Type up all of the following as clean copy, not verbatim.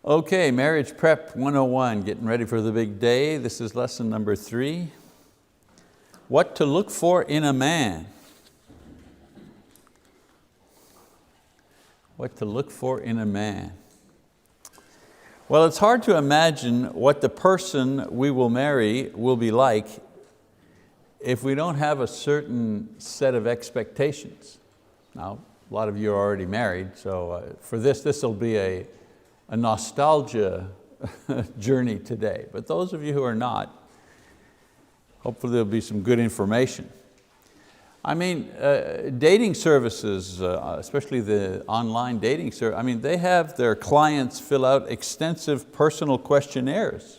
Okay, Marriage Prep 101, getting ready for the big day. This is lesson number 3. What to look for in a man. What to look for in a man. Well, it's hard to imagine what the person we will marry will be like if we don't have a certain set of expectations. Now, a lot of you are already married, so for this will be a nostalgia journey today. But those of you who are not, hopefully there'll be some good information. I mean, dating services, especially the online dating service, they have their clients fill out extensive personal questionnaires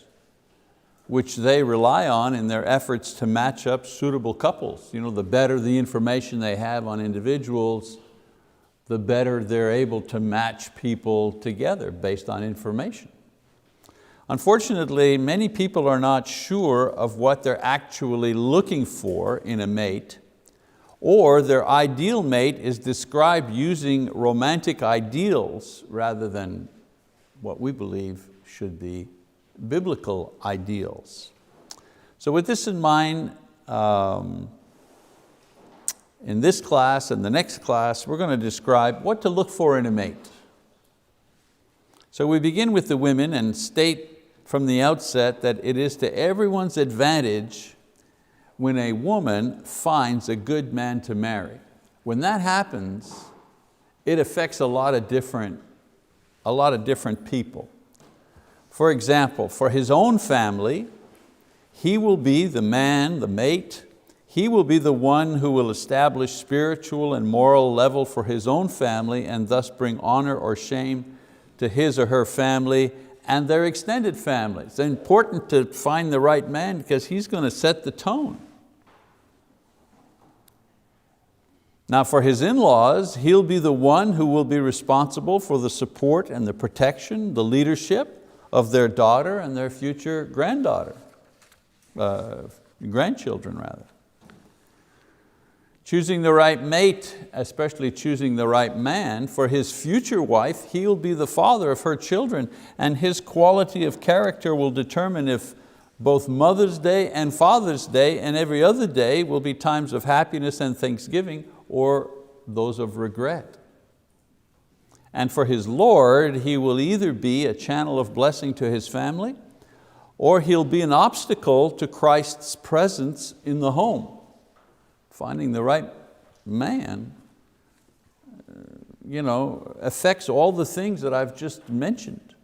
which they rely on in their efforts to match up suitable couples. You know, the better the information they have on individuals, the better they're able to match people together based on information. Unfortunately, many people are not sure of what they're actually looking for in a mate, or their ideal mate is described using romantic ideals rather than what we believe should be biblical ideals. So with this in mind, in this class and the next class, we're going to describe what to look for in a mate. So we begin with the women and state from the outset that it is to everyone's advantage when a woman finds a good man to marry. When that happens, it affects a lot of different people. For example, for his own family, he will be the man, the mate. He will be the one who will establish spiritual and moral level for his own family and thus bring honor or shame to his or her family and their extended family. It's important to find the right man because he's going to set the tone. Now for his in-laws, he'll be the one who will be responsible for the support and the protection, the leadership of their daughter and their future grandchildren rather. Choosing the right mate, especially choosing the right man, for his future wife, he'll be the father of her children, and his quality of character will determine if both Mother's Day and Father's Day and every other day will be times of happiness and thanksgiving or those of regret. And for his Lord, he will either be a channel of blessing to his family or he'll be an obstacle to Christ's presence in the home. Finding the right man affects all the things that I've just mentioned.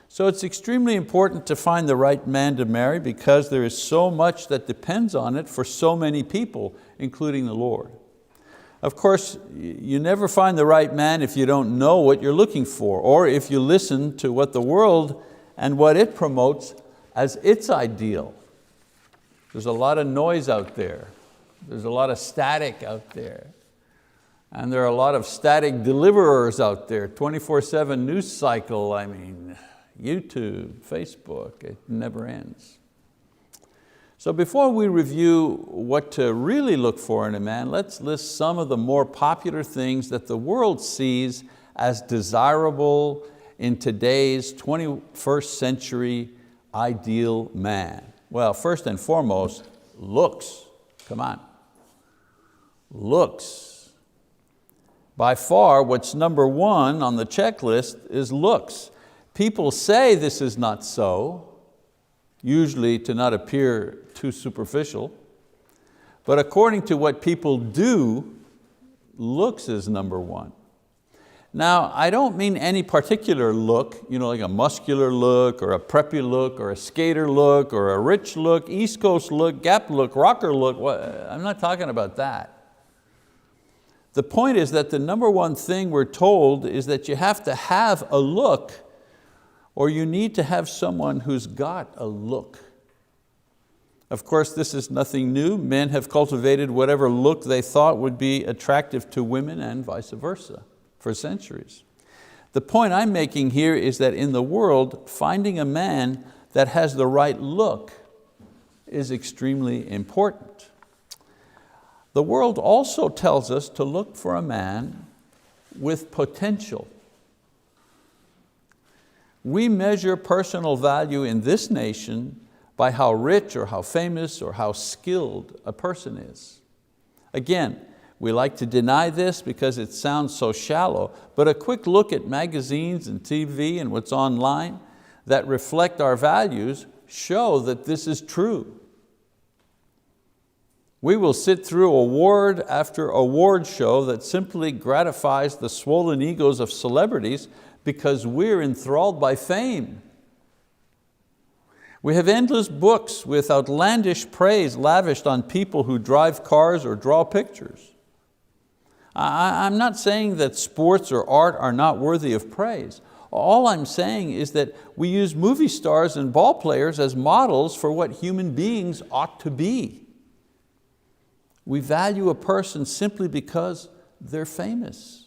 So it's extremely important to find the right man to marry because there is so much that depends on it for so many people, including the Lord. Of course, you never find the right man if you don't know what you're looking for, or if you listen to what the world and what it promotes as its ideal. There's a lot of noise out there. There's a lot of static out there. And there are a lot of static deliverers out there, 24/7 news cycle, YouTube, Facebook, it never ends. So before we review what to really look for in a man, let's list some of the more popular things that the world sees as desirable in today's 21st century ideal man. Well, first and foremost, looks. Come on. Looks. By far, what's number one on the checklist is looks. People say this is not so, usually to not appear too superficial, but according to what people do, looks is number one. Now, I don't mean any particular look, like a muscular look or a preppy look or a skater look or a rich look, East Coast look, Gap look, rocker look. I'm not talking about that. The point is that the number one thing we're told is that you have to have a look, or you need to have someone who's got a look. Of course, this is nothing new. Men have cultivated whatever look they thought would be attractive to women and vice versa for centuries. The point I'm making here is that in the world, finding a man that has the right look is extremely important. The world also tells us to look for a man with potential. We measure personal value in this nation by how rich or how famous or how skilled a person is. Again, we like to deny this because it sounds so shallow, but a quick look at magazines and TV and what's online that reflect our values show that this is true. We will sit through award after award show that simply gratifies the swollen egos of celebrities because we're enthralled by fame. We have endless books with outlandish praise lavished on people who drive cars or draw pictures. I'm not saying that sports or art are not worthy of praise. All I'm saying is that we use movie stars and ball players as models for what human beings ought to be. We value a person simply because they're famous.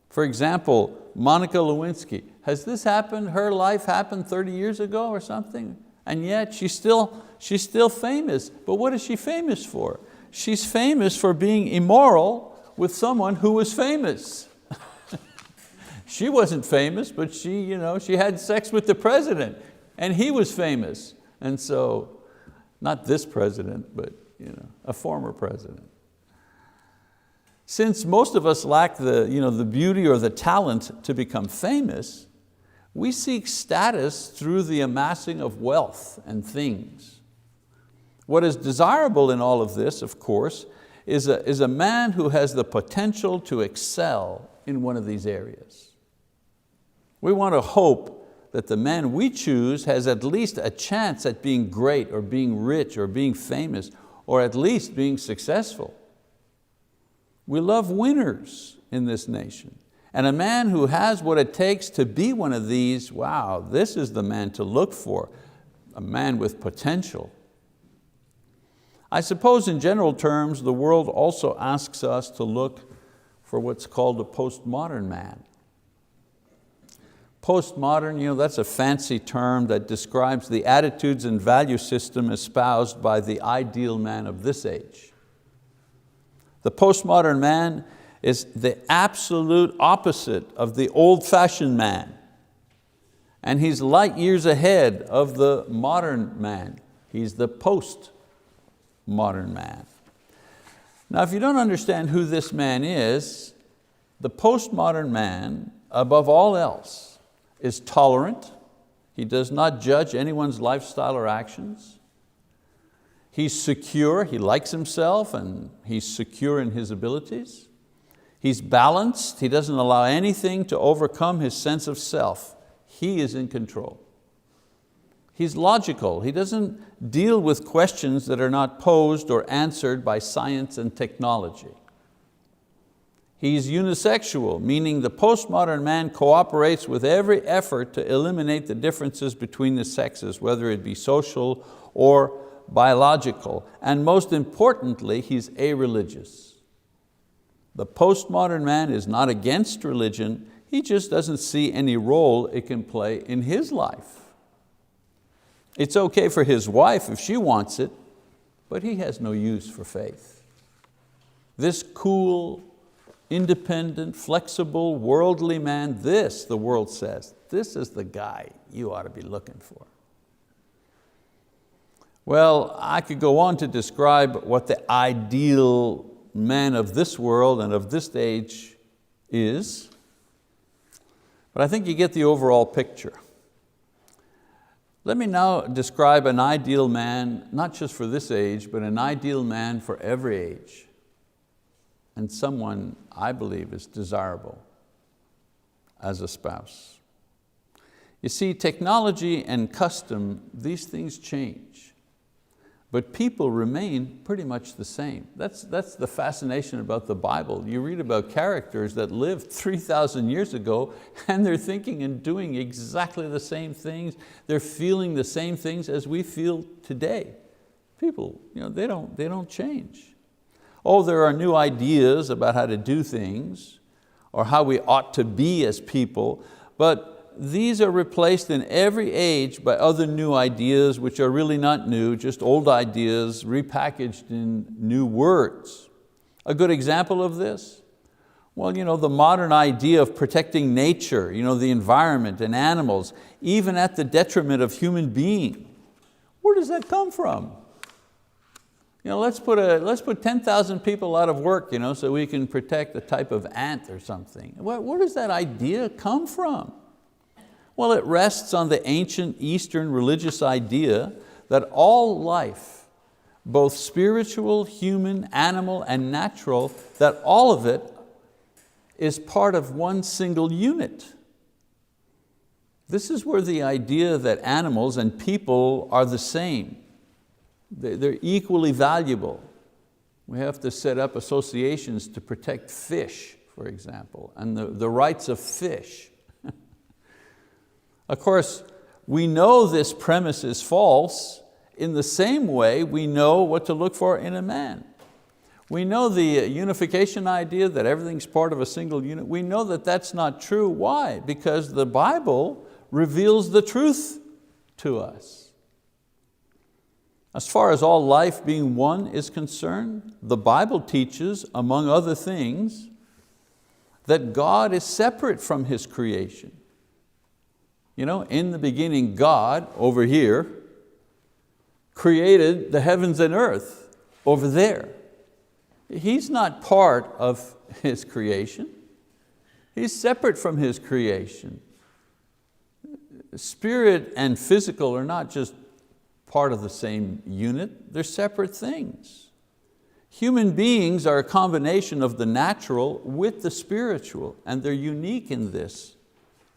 For example, Monica Lewinsky. Has this happened, her life happened 30 years ago or something? And yet she's still famous. But what is she famous for? She's famous for being immoral with someone who was famous. She wasn't famous, but she had sex with the president and he was famous. And so, not this president, but a former president. Since most of us lack the beauty or the talent to become famous, we seek status through the amassing of wealth and things. What is desirable in all of this, of course, is a man who has the potential to excel in one of these areas. We want to hope that the man we choose has at least a chance at being great or being rich or being famous or at least being successful. We love winners in this nation. And a man who has what it takes to be one of these, wow, this is the man to look for, a man with potential. I suppose in general terms, the world also asks us to look for what's called a postmodern man. Postmodern, that's a fancy term that describes the attitudes and value system espoused by the ideal man of this age. The postmodern man is the absolute opposite of the old-fashioned man. And he's light years ahead of the modern man. He's the post-modern man. Now, if you don't understand who this man is, the postmodern man, above all else, is tolerant. He does not judge anyone's lifestyle or actions. He's secure, he likes himself and he's secure in his abilities. He's balanced, he doesn't allow anything to overcome his sense of self. He is in control. He's logical, he doesn't deal with questions that are not posed or answered by science and technology. He's unisexual, meaning the postmodern man cooperates with every effort to eliminate the differences between the sexes, whether it be social or biological. And most importantly, he's areligious. The postmodern man is not against religion, he just doesn't see any role it can play in his life. It's okay for his wife if she wants it, but he has no use for faith. This cool, independent, flexible, worldly man, this, the world says, this is the guy you ought to be looking for. Well, I could go on to describe what the ideal man of this world and of this age is, but I think you get the overall picture. Let me now describe an ideal man, not just for this age, but an ideal man for every age, and someone I believe is desirable as a spouse. You see, technology and custom, these things change, but people remain pretty much the same. That's the fascination about the Bible. You read about characters that lived 3,000 years ago and they're thinking and doing exactly the same things. They're feeling the same things as we feel today. People, they don't change. Oh, there are new ideas about how to do things or how we ought to be as people, but these are replaced in every age by other new ideas which are really not new, just old ideas repackaged in new words. A good example of this, Well, the modern idea of protecting nature, the environment and animals, even at the detriment of human beings. Where does that come from? Let's put 10,000 people out of work, so we can protect a type of ant or something. Where does that idea come from? Well, it rests on the ancient Eastern religious idea that all life, both spiritual, human, animal, and natural, that all of it is part of one single unit. This is where the idea that animals and people are the same. They're equally valuable. We have to set up associations to protect fish, for example, and the rights of fish. Of course, we know this premise is false in the same way we know what to look for in a man. We know the unification idea that everything's part of a single unit. We know that that's not true. Why? Because the Bible reveals the truth to us. As far as all life being one is concerned, the Bible teaches, among other things, that God is separate from His creation. In the beginning, God, over here, created the heavens and earth, over there. He's not part of His creation. He's separate from His creation. Spirit and physical are not just part of the same unit, they're separate things. Human beings are a combination of the natural with the spiritual, and they're unique in this.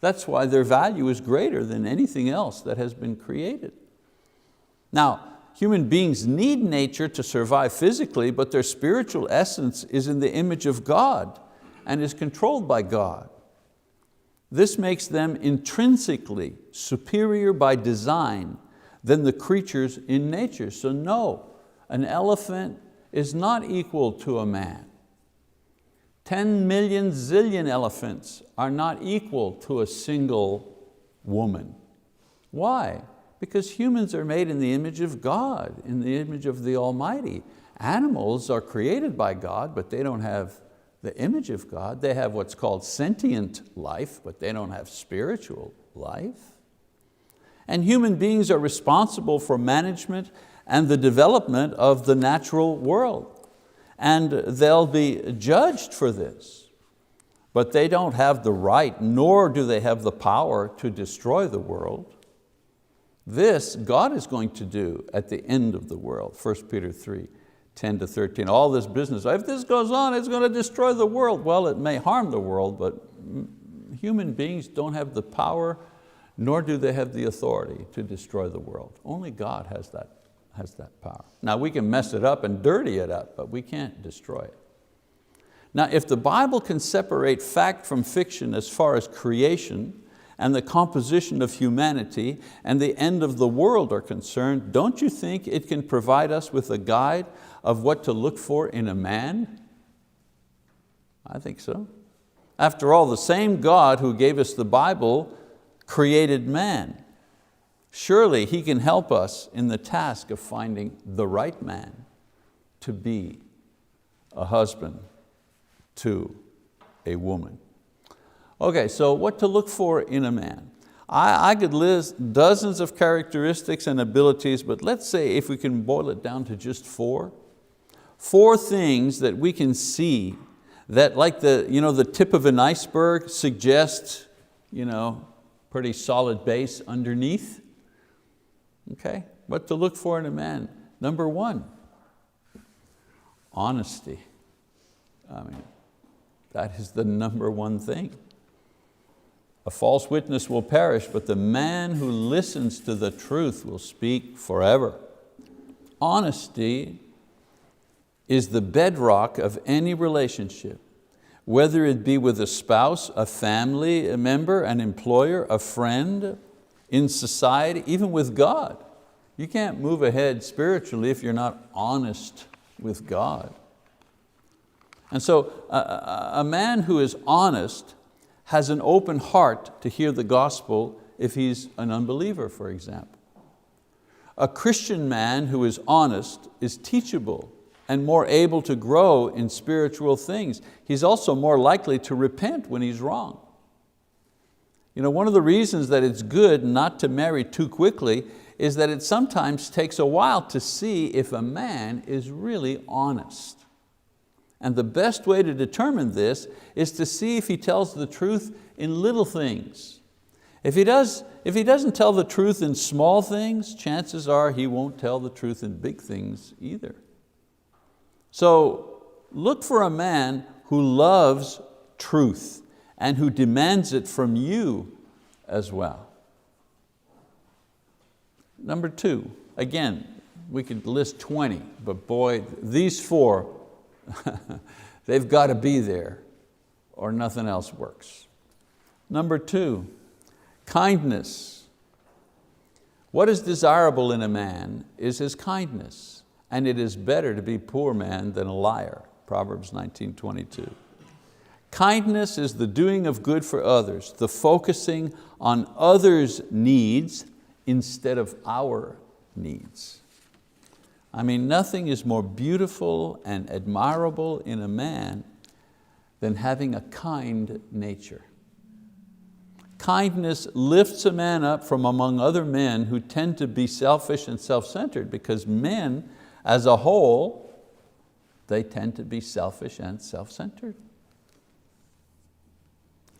That's why their value is greater than anything else that has been created. Now, human beings need nature to survive physically, but their spiritual essence is in the image of God and is controlled by God. This makes them intrinsically superior by design than the creatures in nature. So no, an elephant is not equal to a man. 10 million zillion elephants are not equal to a single woman. Why? Because humans are made in the image of God, in the image of the Almighty. Animals are created by God, but they don't have the image of God. They have what's called sentient life, but they don't have spiritual life. And human beings are responsible for management and the development of the natural world. And they'll be judged for this. But they don't have the right, nor do they have the power to destroy the world. This God is going to do at the end of the world. 1 Peter 3, 10-13. All this business, if this goes on, it's going to destroy the world. Well, it may harm the world, but human beings don't have the power, nor do they have the authority to destroy the world. Only God has that power. Now we can mess it up and dirty it up, but we can't destroy it. Now if the Bible can separate fact from fiction as far as creation and the composition of humanity and the end of the world are concerned, don't you think it can provide us with a guide of what to look for in a man? I think so. After all, the same God who gave us the Bible created man. Surely He can help us in the task of finding the right man to be a husband to a woman. Okay, so what to look for in a man? I could list dozens of characteristics and abilities, but let's say if we can boil it down to just four things that we can see that, like the tip of an iceberg suggests pretty solid base underneath. Okay, what to look for in a man? Number one, honesty. That is the number one thing. A false witness will perish, but the man who listens to the truth will speak forever. Honesty is the bedrock of any relationship, whether it be with a spouse, a family member, an employer, a friend, in society, even with God. You can't move ahead spiritually if you're not honest with God. And so a man who is honest has an open heart to hear the gospel if he's an unbeliever, for example. A Christian man who is honest is teachable and more able to grow in spiritual things. He's also more likely to repent when he's wrong. One of the reasons that it's good not to marry too quickly is that it sometimes takes a while to see if a man is really honest. And the best way to determine this is to see if he tells the truth in little things. If he doesn't tell the truth in small things, chances are he won't tell the truth in big things either. So look for a man who loves truth and who demands it from you as well. Number 2, again, we could list 20, but boy, these 4, they've got to be there or nothing else works. Number 2, kindness. What is desirable in a man is his kindness, and it is better to be a poor man than a liar, Proverbs 19:22. Kindness is the doing of good for others, the focusing on others' needs instead of our needs. Nothing is more beautiful and admirable in a man than having a kind nature. Kindness lifts a man up from among other men who tend to be selfish and self-centered, because men as a whole, they tend to be selfish and self-centered.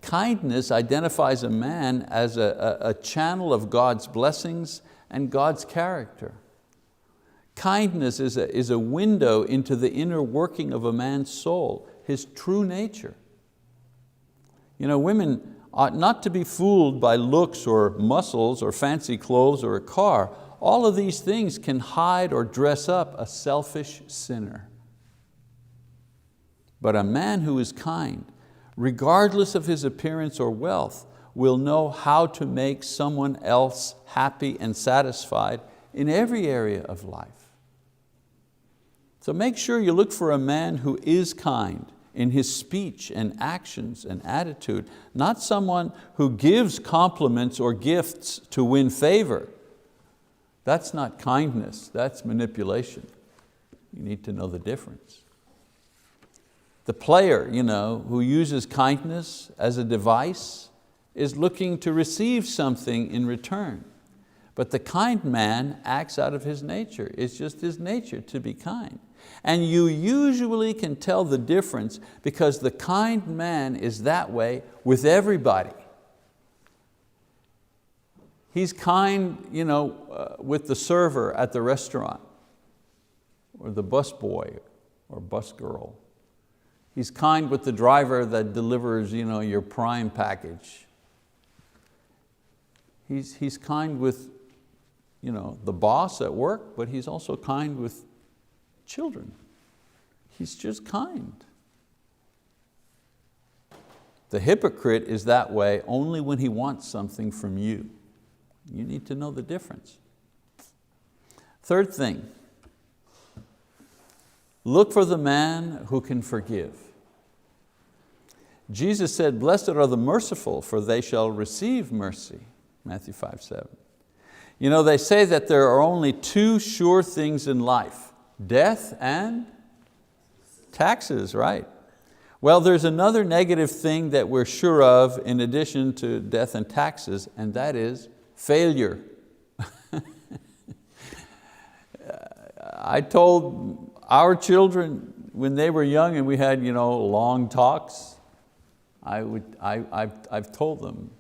Kindness identifies a man as a channel of God's blessings and God's character. Kindness is a window into the inner working of a man's soul, his true nature. Women ought not to be fooled by looks or muscles or fancy clothes or a car. All of these things can hide or dress up a selfish sinner. But a man who is kind, regardless of his appearance or wealth, will know how to make someone else happy and satisfied in every area of life. So make sure you look for a man who is kind in his speech and actions and attitude, not someone who gives compliments or gifts to win favor. That's not kindness, that's manipulation. You need to know the difference. The player who uses kindness as a device is looking to receive something in return. But the kind man acts out of his nature. It's just his nature to be kind. And you usually can tell the difference because the kind man is that way with everybody. He's kind with the server at the restaurant, or the bus boy or bus girl. He's kind with the driver that delivers your Prime package. He's kind with the boss at work, but he's also kind with children. He's just kind. The hypocrite is that way only when he wants something from you. You need to know the difference. Third thing, look for the man who can forgive. Jesus said, "Blessed are the merciful, for they shall receive mercy." Matthew 5:7. They say that there are only 2 sure things in life: death and taxes, right? Well, there's another negative thing that we're sure of in addition to death and taxes, and that is failure. I told our children when they were young and we had long talks, I've told them,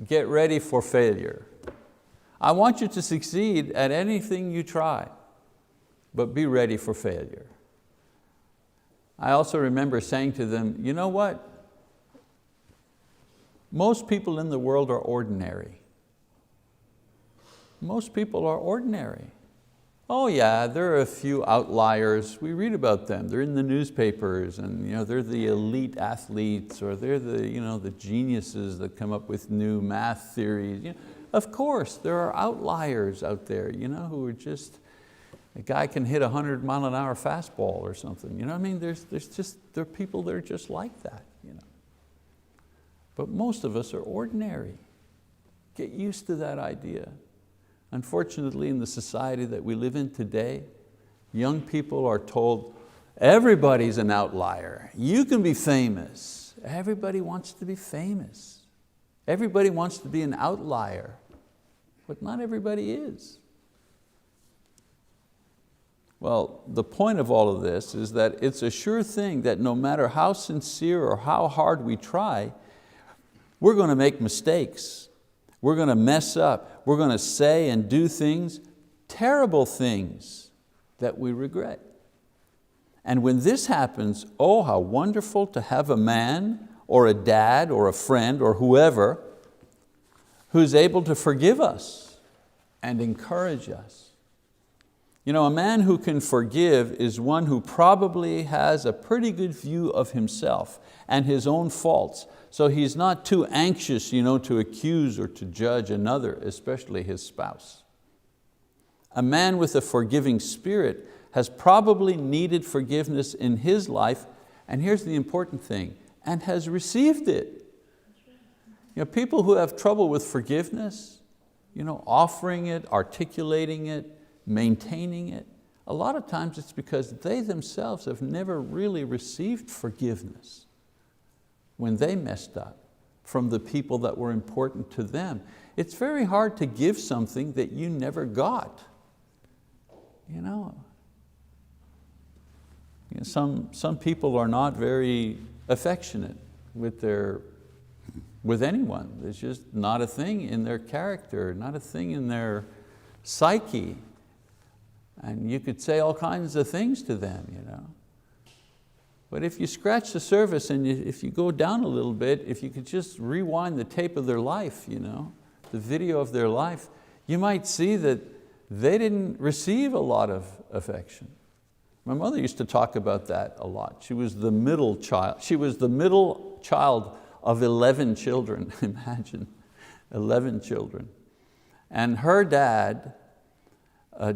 get ready for failure. I want you to succeed at anything you try, but be ready for failure. I also remember saying to them, you know what? Most people in the world are ordinary. Most people are ordinary. Oh yeah, there are a few outliers. We read about them. They're in the newspapers, and they're the elite athletes, or they're the geniuses that come up with new math theories. Of course, there are outliers out there, who are just, a guy can hit 100-mile-an-hour fastball or something. There are people that are just like that. But most of us are ordinary. Get used to that idea. Unfortunately, in the society that we live in today, Young people are told, everybody's an outlier. You can be famous. Everybody wants to be famous. Everybody wants to be an outlier, but not everybody is. Well, the point of all of this is that it's a sure thing that no matter how sincere or how hard we try, we're going to make mistakes. We're going to mess up. We're going to say and do things, terrible things that we regret. And when this happens, oh, how wonderful to have a man or a dad or a friend or whoever who's able to forgive us and encourage us. You know, a man who can forgive is one who probably has a pretty good view of himself and his own faults. So he's not too anxious, to accuse or to judge another, especially his spouse. A man with a forgiving spirit has probably needed forgiveness in his life, and here's the important thing, and has received it. People who have trouble with forgiveness, offering it, articulating it, maintaining it, a lot of times it's because they themselves have never really received forgiveness when they messed up from the people that were important to them. It's very hard to give something that you never got. Some people are not very affectionate with anyone. There's just not a thing in their character, not a thing in their psyche. And you could say all kinds of things to them. But if you scratch the surface and if you go down a little bit, if you could just rewind the tape of their life, the video of their life, you might see that they didn't receive a lot of affection. My mother used to talk about that a lot. She was the middle child. She was the middle child of 11 children, imagine, 11 children. And her dad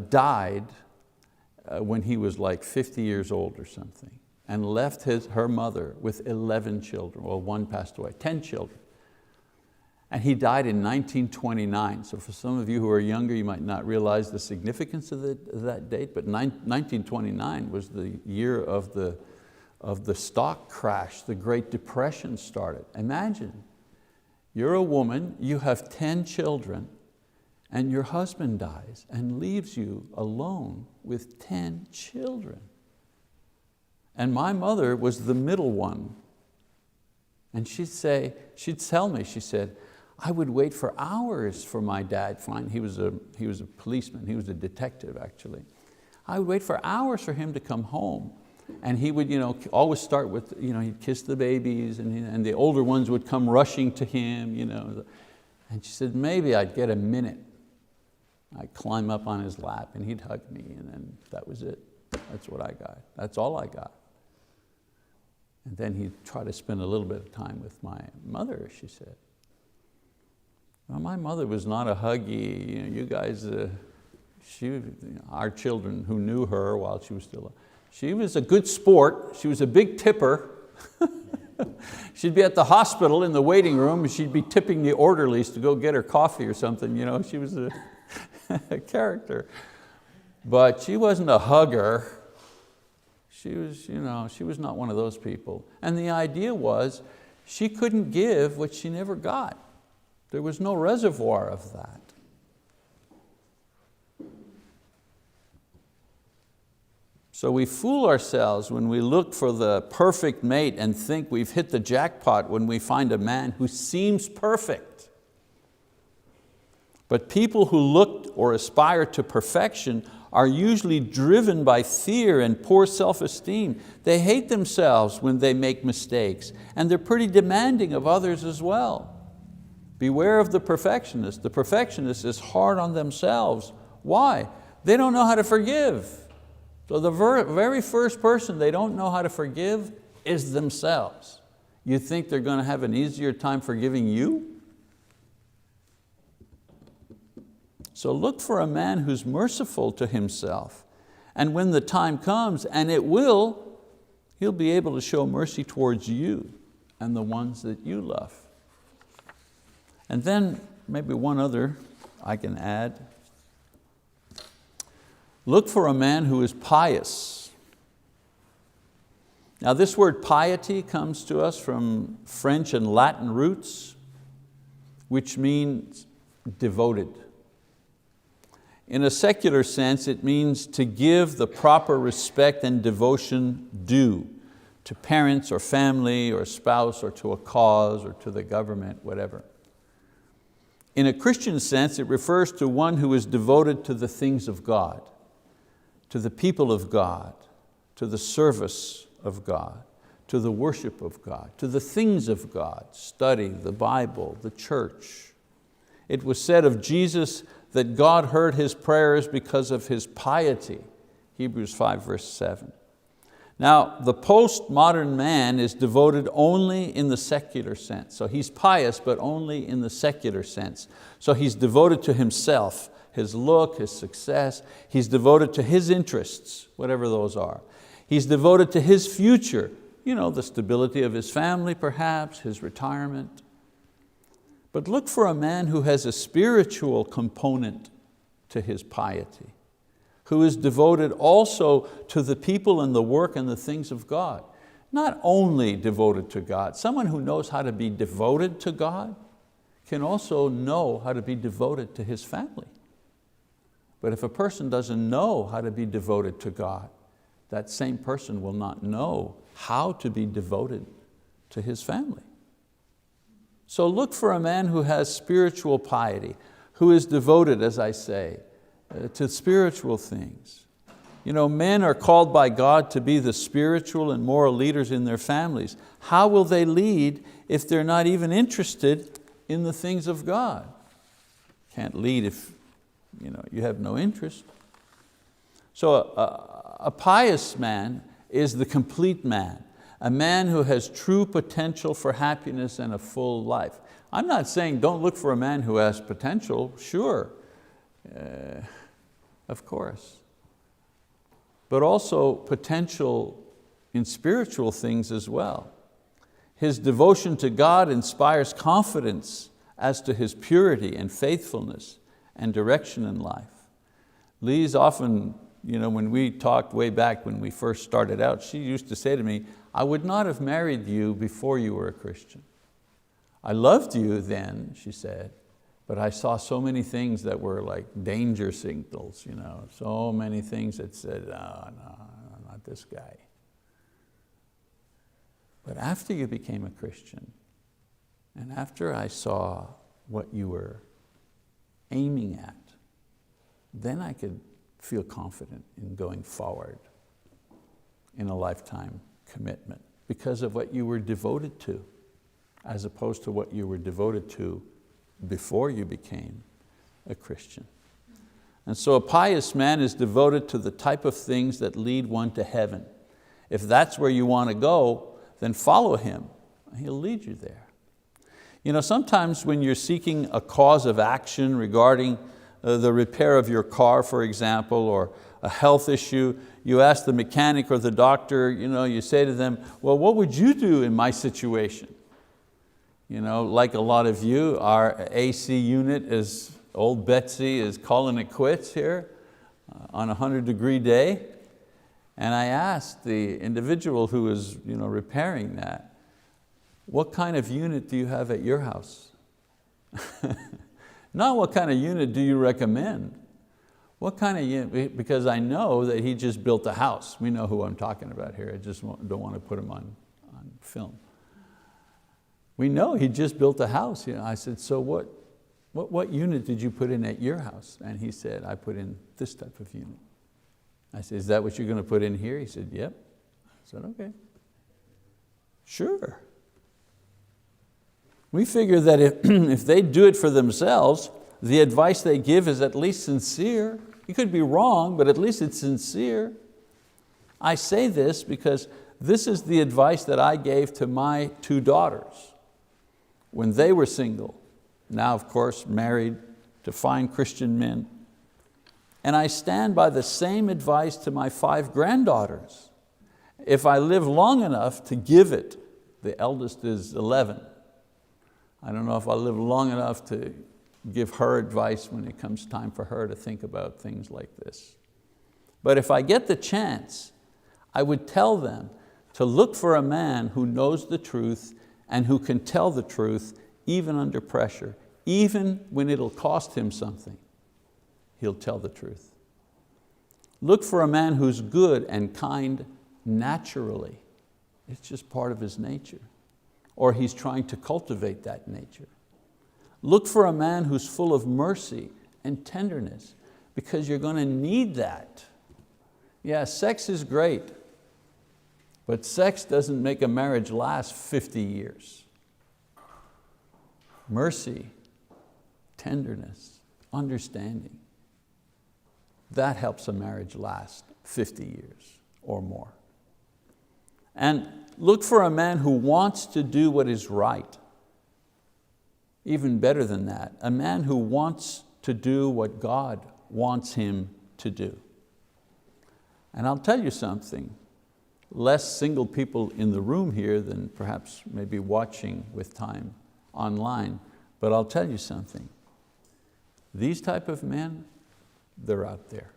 died when he was like 50 years old or something, and left her mother with 11 children. Well, one passed away, 10 children. And he died in 1929. So for some of you who are younger, you might not realize the significance of that date, but 1929 was the year of the stock crash. The Great Depression started. Imagine, you're a woman, you have 10 children, and your husband dies and leaves you alone with 10 children. And my mother was the middle one. And she'd tell me, she said, I would wait for hours for my dad. He was a policeman, he was a detective actually. I would wait for hours for him to come home. And he would always start with, he'd kiss the babies, and the older ones would come rushing to him. And she said, maybe I'd get a minute. I'd climb up on his lap and he'd hug me, and then that was it. That's what I got. That's all I got. And then he'd try to spend a little bit of time with my mother, she said. Well, my mother was not a huggy, you guys, our children who knew her while she was still alive, she was a good sport, she was a big tipper. She'd be at the hospital in the waiting room and she'd be tipping the orderlies to go get her coffee or something. She was a character. But she wasn't a hugger. She was not one of those people. And the idea was she couldn't give what she never got. There was no reservoir of that. So we fool ourselves when we look for the perfect mate and think we've hit the jackpot when we find a man who seems perfect. But people who look or aspire to perfection are usually driven by fear and poor self-esteem. They hate themselves when they make mistakes, and they're pretty demanding of others as well. Beware of the perfectionist. The perfectionist is hard on themselves. Why? They don't know how to forgive. So the very first person they don't know how to forgive is themselves. You think they're going to have an easier time forgiving you? So look for a man who's merciful to himself. And when the time comes, and it will, he'll be able to show mercy towards you and the ones that you love. And then maybe one other I can add. Look for a man who is pious. Now this word piety comes to us from French and Latin roots, which means devoted. In a secular sense, it means to give the proper respect and devotion due to parents or family or spouse or to a cause or to the government, whatever. In a Christian sense, it refers to one who is devoted to the things of God, to the people of God, to the service of God, to the worship of God, to the things of God, study, the Bible, the church. It was said of Jesus that God heard His prayers because of His piety, Hebrews 5 verse 7. Now, the postmodern man is devoted only in the secular sense. So he's pious, but only in the secular sense. So he's devoted to himself, his look, his success. He's devoted to his interests, whatever those are. He's devoted to his future, the stability of his family perhaps, his retirement. But look for a man who has a spiritual component to his piety, who is devoted also to the people and the work and the things of God. Not only devoted to God, someone who knows how to be devoted to God can also know how to be devoted to his family. But if a person doesn't know how to be devoted to God, that same person will not know how to be devoted to his family. So look for a man who has spiritual piety, who is devoted, as I say, to spiritual things. Men are called by God to be the spiritual and moral leaders in their families. How will they lead if they're not even interested in the things of God? Can't lead if you have no interest. So a pious man is the complete man, a man who has true potential for happiness and a full life. I'm not saying don't look for a man who has potential, sure, of course. But also potential in spiritual things as well. His devotion to God inspires confidence as to his purity and faithfulness and direction in life. Lee's often, when we talked way back when we first started out, she used to say to me, I would not have married you before you were a Christian. I loved you then, she said, but I saw so many things that were like danger signals, so many things that said, no, not this guy. But after you became a Christian, and after I saw what you were aiming at, then I could feel confident in going forward in a lifetime commitment because of what you were devoted to, as opposed to what you were devoted to before you became a Christian. And so a pious man is devoted to the type of things that lead one to heaven. If that's where you want to go, then follow him. He'll lead you there. Sometimes when you're seeking a cause of action regarding the repair of your car, for example, or a health issue, you ask the mechanic or the doctor, you say to them, well, what would you do in my situation? Like a lot of you, our AC unit is, old Betsy is calling it quits here on a 100-degree day. And I asked the individual who was repairing that, what kind of unit do you have at your house? Not what kind of unit do you recommend? What kind of unit, because I know that he just built a house. We know who I'm talking about here. I just don't want to put him on film. We know he just built a house. I said, so what unit did you put in at your house? And he said, I put in this type of unit. I said, is that what you're going to put in here? He said, yep. I said, okay. Sure. We figure that if they do it for themselves, the advice they give is at least sincere. It could be wrong, but at least it's sincere. I say this because this is the advice that I gave to my 2 daughters when they were single, now of course married to fine Christian men. And I stand by the same advice to my 5 granddaughters. If I live long enough to give it, the eldest is 11. I don't know if I'll live long enough to give her advice when it comes time for her to think about things like this. But if I get the chance, I would tell them to look for a man who knows the truth and who can tell the truth even under pressure, even when it'll cost him something. He'll tell the truth. Look for a man who's good and kind naturally. It's just part of his nature. Or he's trying to cultivate that nature. Look for a man who's full of mercy and tenderness, because you're going to need that. Yeah, sex is great, but sex doesn't make a marriage last 50 years. Mercy, tenderness, understanding, that helps a marriage last 50 years or more. And look for a man who wants to do what is right. Even better than that, a man who wants to do what God wants him to do. And I'll tell you something, less single people in the room here than perhaps maybe watching with time online, but I'll tell you something. These type of men, they're out there.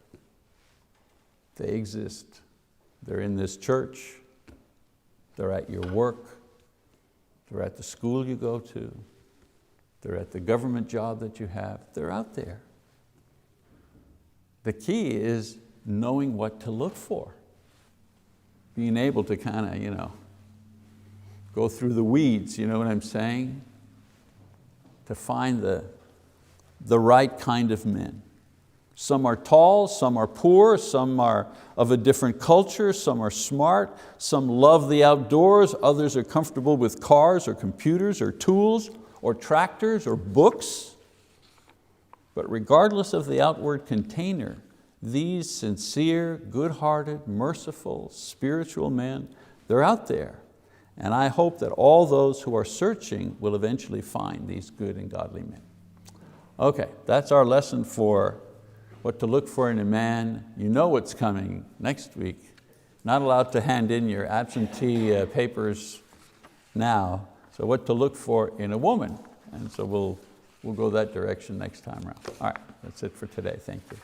They exist. They're in this church. They're at your work. They're at the school you go to. They're at the government job that you have. They're out there. The key is knowing what to look for. Being able to kind of, go through the weeds, you know what I'm saying? To find the right kind of men. Some are tall, some are poor, some are of a different culture, some are smart, some love the outdoors, others are comfortable with cars or computers or tools or tractors or books. But regardless of the outward container, these sincere, good-hearted, merciful, spiritual men, they're out there. And I hope that all those who are searching will eventually find these good and godly men. Okay, that's our lesson for what to look for in a man. You know what's coming next week. Not allowed to hand in your absentee papers now. So what to look for in a woman. And so we'll go that direction next time around. All right, that's it for today. Thank you.